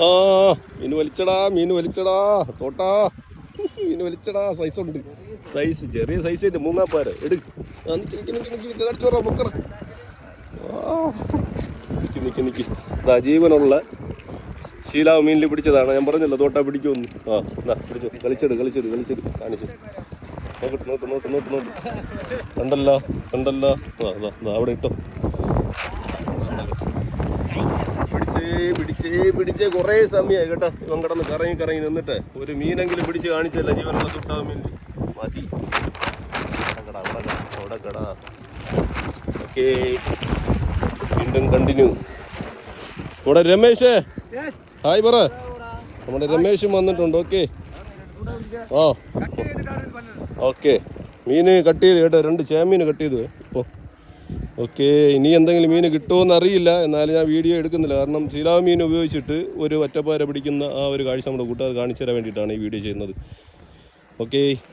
ആ മീൻ വലിച്ചടാ തോട്ടാ. മീൻ വലിച്ചടാ. സൈസ് ഉണ്ട്. സൈസ് ചെറിയ സൈസ് ഉണ്ട്. മൂങ്ങാപ്പാര എടു. കടിച്ചോറാ പൊക്കറ. നിക്ക് ഇതാ ജീവനുള്ള ശീലാവ് മീനിൽ പിടിച്ചതാണ്. ഞാൻ പറഞ്ഞല്ലോ തോട്ടാ പിടിക്കുമെന്ന്. ആ എന്നാ പിടിച്ചു. കളിച്ചെട് കാണിച്ചു. നോട്ട് കണ്ടല്ലോ. അവിടെ ഇട്ടോ. പിടിച്ചേ കുറേ സമയമായി കേട്ടോ. ഇവൻ കിടന്ന് കറങ്ങി നിന്നിട്ട് ഒരു മീനെങ്കിലും പിടിച്ച് കാണിച്ചല്ല ജീവനുള്ള തൊട്ടാവ് മീനിൽ. മതി. അവിടെ കടാ. ഓക്കേ, വീണ്ടും കണ്ടിന്യൂ. ഇവിടെ രമേശ് ഹായ് പറ. നമ്മുടെ രമേശും വന്നിട്ടുണ്ട്. ഓക്കെ മീന് കട്ട് ചെയ്ത് കേട്ടോ. 2 ചേമീൻ കട്ട് ചെയ്ത് ഇപ്പോൾ. ഓക്കെ, ഇനി എന്തെങ്കിലും മീൻ കിട്ടുമോയെന്ന് അറിയില്ല. എന്നാലും ഞാൻ വീഡിയോ എടുക്കുന്നില്ല. കാരണം ശീലാവ് മീൻ ഉപയോഗിച്ചിട്ട് ഒരു ഒറ്റപ്പാര പിടിക്കുന്ന ആ ഒരു കാഴ്ച നമ്മുടെ കൂട്ടുകാർ കാണിച്ചു തരാൻ വേണ്ടിയിട്ടാണ് ഈ വീഡിയോ ചെയ്യുന്നത്. ഓക്കെ.